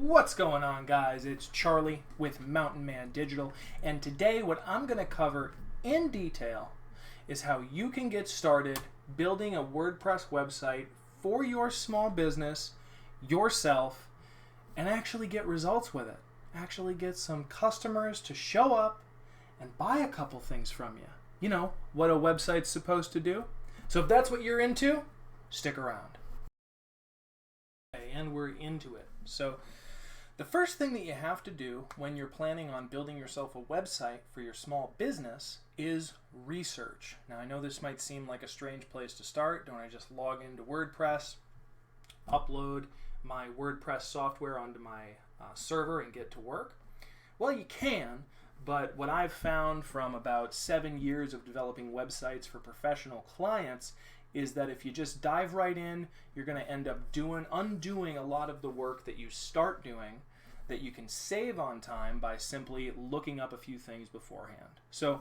What's going on, guys? It's Charlie with Mountain Man Digital, and today what I'm going to cover in detail is how you can get started building a WordPress website for your small business, yourself, and actually get results with it. Actually get some customers to show up and buy a couple things from you. You know, what a website's supposed to do. So if that's what you're into, stick around. Okay, and we're into it. So the first thing that you have to do when you're planning on building yourself a website for your small business is research. Now, I know this might seem like a strange place to start. Don't I just log into WordPress, upload my WordPress software onto my server and get to work? Well, you can, but what I've found from about 7 years of developing websites for professional clients is that if you just dive right in, you're going to end up undoing a lot of the work that you start doing that you can save on time by simply looking up a few things beforehand. So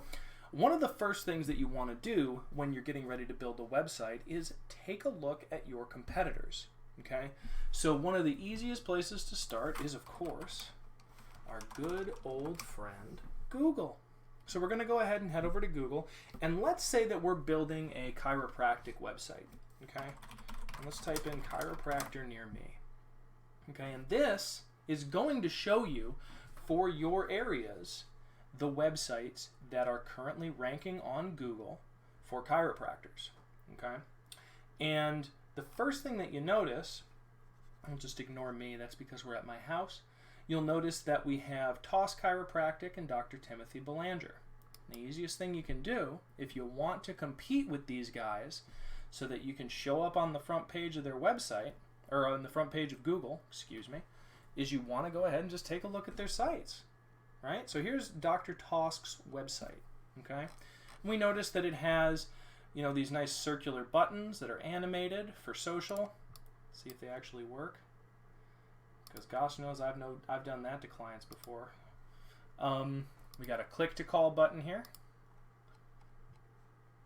one of the first things that you want to do when you're getting ready to build a website is take a look at your competitors. Okay? So one of the easiest places to start is, of course, our good old friend Google. So we're going to go ahead and head over to Google, and let's say that we're building a chiropractic website, okay? And let's type in chiropractor near me, okay? And this is going to show you, for your areas, the websites that are currently ranking on Google for chiropractors, okay? And the first thing that you notice, I'll just ignore me, that's because we're at my house. You'll notice that we have Toss Chiropractic and Dr. Timothy Belanger. The easiest thing you can do if you want to compete with these guys so that you can show up on the front page of their website, or on the front page of Google, excuse me, is you want to go ahead and just take a look at their sites, right? So here's Dr. Tosk's website, okay? We notice that it has, you know, these nice circular buttons that are animated for social. See if they actually work. Because gosh knows I've done that to clients before. We got a click to call button here.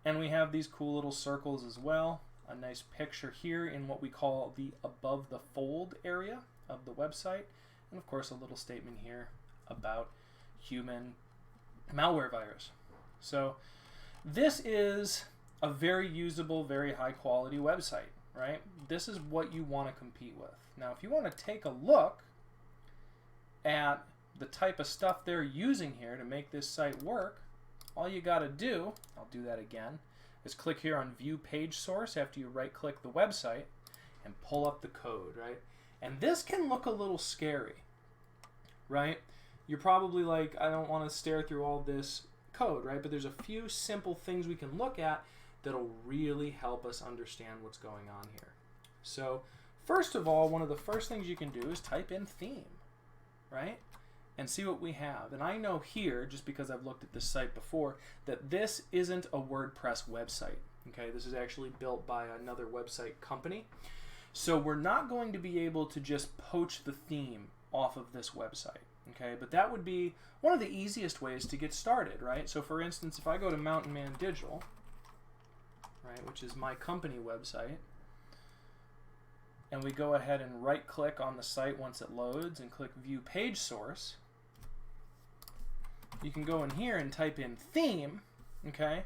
And we have these cool little circles as well. A nice picture here in what we call the above the fold area of the website. And of course a little statement here about human malware virus. So this is a very usable, very high quality website, right? This is what you want to compete with. Now, if you want to take a look at the type of stuff they're using here to make this site work, all you got to do, I'll do that again, is click here on View Page Source after you right-click the website and pull up the code, right? And this can look a little scary, right? You're probably like, I don't want to stare through all this code, right? But there's a few simple things we can look at that'll really help us understand what's going on here. So first of all, one of the first things you can do is type in theme, right? And see what we have. And I know here, just because I've looked at this site before, that this isn't a WordPress website. Okay, this is actually built by another website company. So we're not going to be able to just poach the theme off of this website. Okay, but that would be one of the easiest ways to get started, right? So for instance, if I go to Mountain Man Digital, right, which is my company website, and we go ahead and right-click on the site once it loads and click View Page Source, you can go in here and type in theme, okay?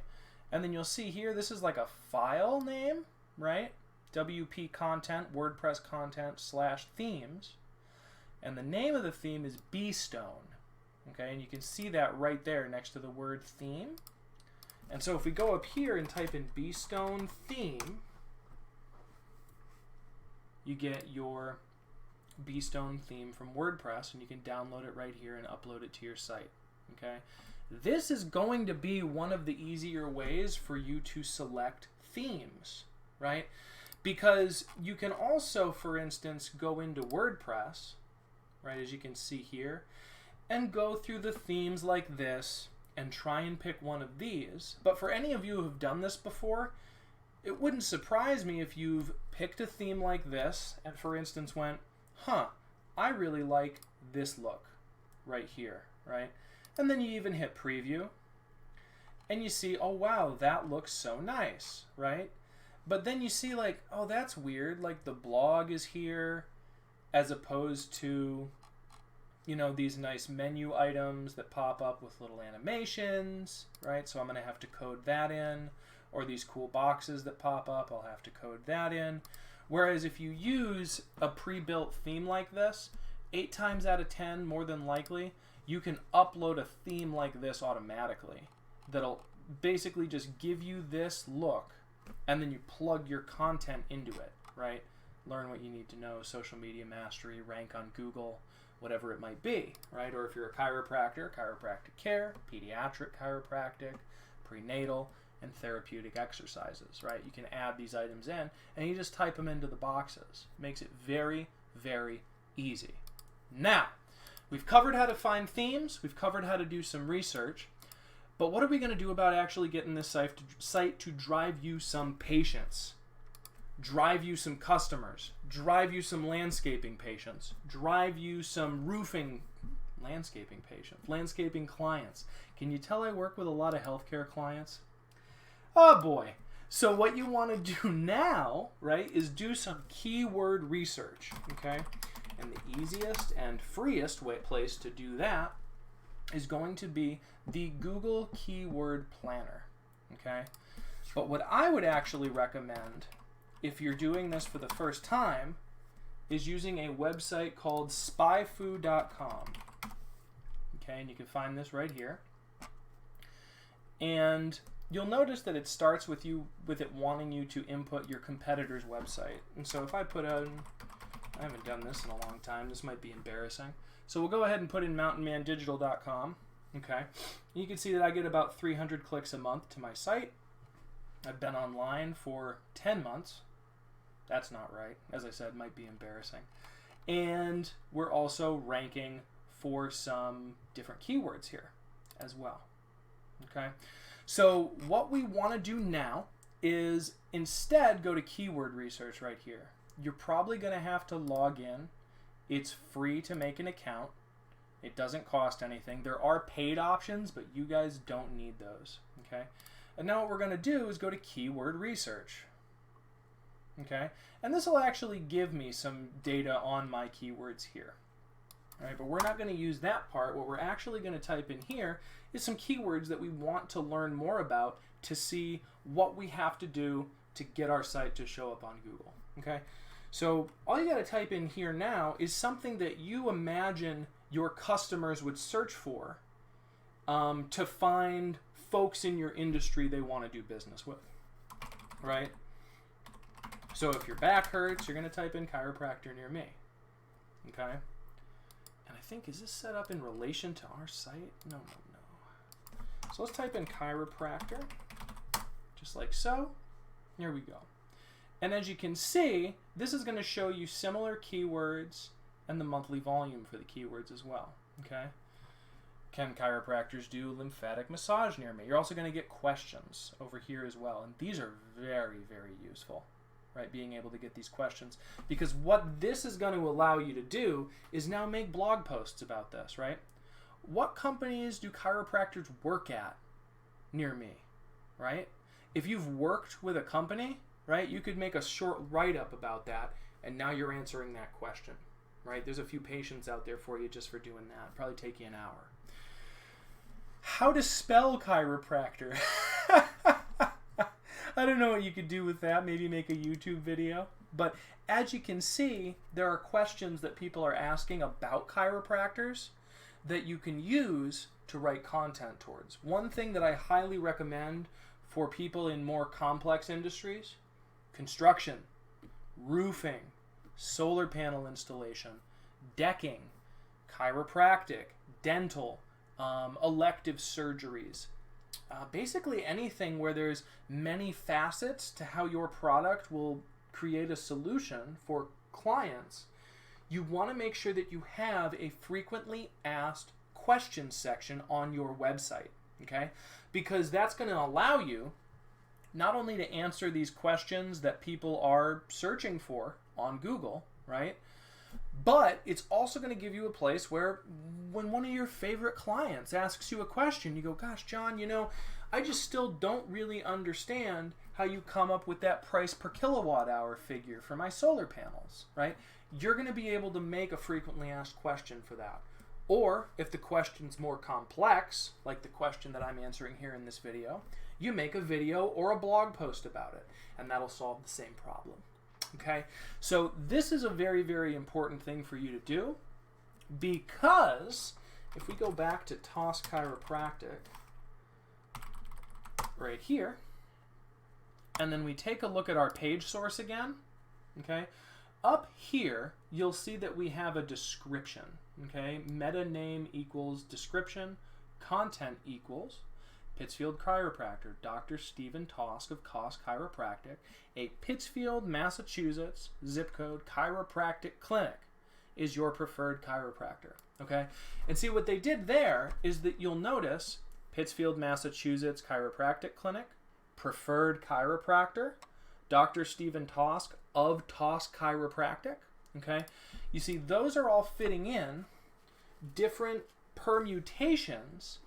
And then you'll see here, this is like a file name, right? WP content, WordPress content / themes. And the name of the theme is Beestone, okay? And you can see that right there next to the word theme. And so if we go up here and type in Beestone theme, you get your Beestone theme from WordPress, and you can download it right here and upload it to your site. Okay, this is going to be one of the easier ways for you to select themes, right? Because you can also, for instance, go into WordPress, right, as you can see here, and go through the themes like this and try and pick one of these. But for any of you who have done this before, it wouldn't surprise me if you've picked a theme like this and, for instance, went, I really like this look right here, right? And then you even hit preview and you see, oh wow, that looks so nice, right? But then you see like, oh, that's weird, like the blog is here as opposed to, you know, these nice menu items that pop up with little animations, right? So I'm going to have to code that in. Or these cool boxes that pop up, I'll have to code that in. Whereas if you use a pre-built theme like this, 8 times out of 10, more than likely, you can upload a theme like this automatically that'll basically just give you this look, and then you plug your content into it, right? Learn what you need to know, social media mastery, rank on Google, whatever it might be, right? Or if you're a chiropractor, chiropractic care, pediatric chiropractic, prenatal, and therapeutic exercises, right? You can add these items in, and you just type them into the boxes. Makes it very, very easy. Now, we've covered how to find themes, we've covered how to do some research, but what are we going to do about actually getting this site to drive you some patients, drive you some customers, drive you some landscaping patients, drive you some roofing landscaping patients, landscaping clients? Can you tell I work with a lot of healthcare clients? Oh boy. So what you want to do now, right, is do some keyword research, okay? And the easiest and freest place to do that is going to be the Google Keyword Planner, okay? But what I would actually recommend, if you're doing this for the first time, is using a website called spyfoo.com, okay? And you can find this right here. And you'll notice that it starts with it wanting you to input your competitor's website. And so if I put in, I haven't done this in a long time, this might be embarrassing. So we'll go ahead and put in mountainmandigital.com, okay? You can see that I get about 300 clicks a month to my site. I've been online for 10 months. That's not right. As I said, might be embarrassing. And we're also ranking for some different keywords here as well, okay? So what we want to do now is instead go to keyword research right here. You're probably going to have to log in. It's free to make an account. It doesn't cost anything. There are paid options, but you guys don't need those, okay? And now what we're going to do is go to keyword research, okay? And this will actually give me some data on my keywords here. All right, but we're not going to use that part. What we're actually going to type in here is some keywords that we want to learn more about to see what we have to do to get our site to show up on Google, okay? So all you got to type in here now is something that you imagine your customers would search for to find folks in your industry they want to do business with, right? So if your back hurts, you're going to type in chiropractor near me, okay? And I think, is this set up in relation to our site? No. So let's type in chiropractor, just like so. Here we go. And as you can see, this is going to show you similar keywords and the monthly volume for the keywords as well, okay? Can chiropractors do lymphatic massage near me? You're also going to get questions over here as well. And these are very, very useful, right? Being able to get these questions. Because what this is going to allow you to do is now make blog posts about this, right? What companies do chiropractors work at near me, right? If you've worked with a company, right, you could make a short write-up about that, and now you're answering that question, right? There's a few patients out there for you just for doing that. It'd probably take you an hour. How to spell chiropractor. I don't know what you could do with that. Maybe make a YouTube video. But as you can see, there are questions that people are asking about chiropractors that you can use to write content towards. One thing that I highly recommend for people in more complex industries: construction, roofing, solar panel installation, decking, chiropractic, dental, elective surgeries. Basically anything where there's many facets to how your product will create a solution for clients. You want to make sure that you have a frequently asked questions section on your website, okay? Because that's going to allow you not only to answer these questions that people are searching for on Google, right? But it's also going to give you a place where when one of your favorite clients asks you a question, you go, gosh, John, you know, I just still don't really understand how you come up with that price per kilowatt hour figure for my solar panels, right? You're going to be able to make a frequently asked question for that. Or if the question's more complex, like the question that I'm answering here in this video, you make a video or a blog post about it, and that'll solve the same problem. Okay? So this is a very, very important thing for you to do, because if we go back to TOS Chiropractic right here, and then we take a look at our page source again, okay? Up here, you'll see that we have a description, okay? Meta name equals description, content equals Pittsfield Chiropractor, Dr. Stephen Tosk of TOS Chiropractic, a Pittsfield, Massachusetts, zip code chiropractic clinic is your preferred chiropractor, okay? And see what they did there is that you'll notice Pittsfield, Massachusetts Chiropractic Clinic, preferred chiropractor, Dr. Stephen Tosk of TOS Chiropractic, okay? You see, those are all fitting in different permutations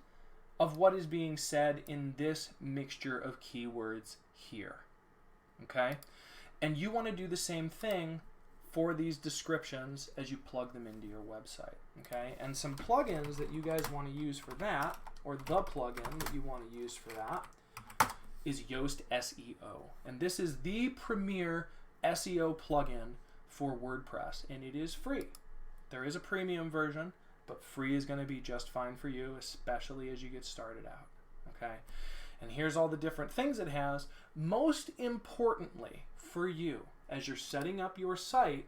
of what is being said in this mixture of keywords here, okay? And you want to do the same thing for these descriptions as you plug them into your website, okay? And some plugins that you guys want to use for that, or the plugin that you want to use for that, is Yoast Seo. And this is the premier SEO plugin for WordPress, and it is free. There is a premium version, but free is going to be just fine for you, especially as you get started out, okay? And here's all the different things it has. Most importantly for you, as you're setting up your site,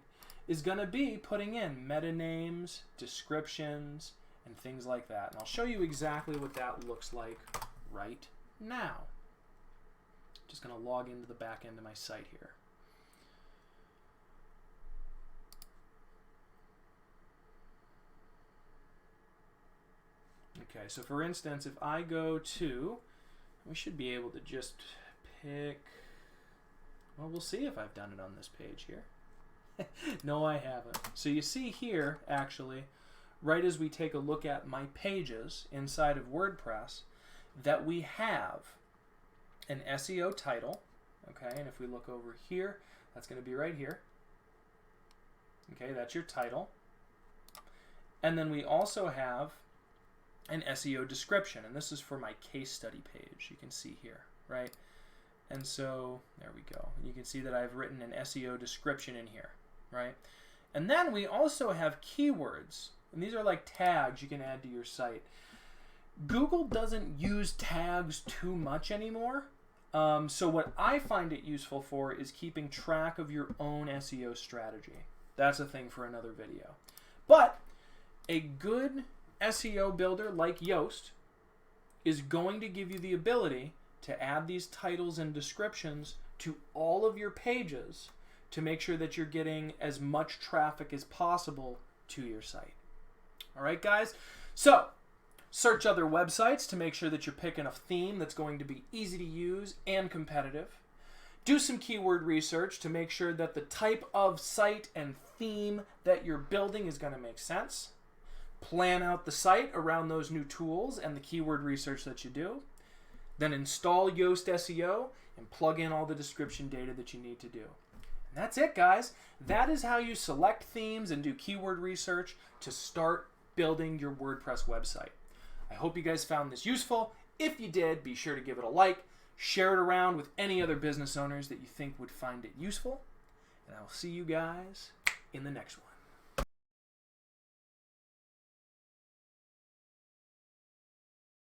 is going to be putting in meta names, descriptions, and things like that. And I'll show you exactly what that looks like right now. Just going to log into the back end of my site here. Okay, so for instance, if I go to, we should be able to just pick, well, we'll see if I've done it on this page here. No, I haven't. So you see here, actually, right as we take a look at my pages inside of WordPress, that we have an SEO title, okay, and if we look over here, that's going to be right here. Okay, that's your title. And then we also have an SEO description, and this is for my case study page, you can see here, right? And so, there we go. You can see that I've written an SEO description in here, right? And then we also have keywords, and these are like tags you can add to your site. Google doesn't use tags too much anymore, so what I find it useful for is keeping track of your own SEO strategy. That's a thing for another video. But a good SEO builder like Yoast is going to give you the ability to add these titles and descriptions to all of your pages to make sure that you're getting as much traffic as possible to your site. All right, guys? So, search other websites to make sure that you're picking a theme that's going to be easy to use and competitive. Do some keyword research to make sure that the type of site and theme that you're building is going to make sense. Plan out the site around those new tools and the keyword research that you do. Then install Yoast SEO and plug in all the description data that you need to do. And that's it, guys. That is how you select themes and do keyword research to start building your WordPress website. I hope you guys found this useful. If you did, be sure to give it a like, share it around with any other business owners that you think would find it useful, and I will see you guys in the next one.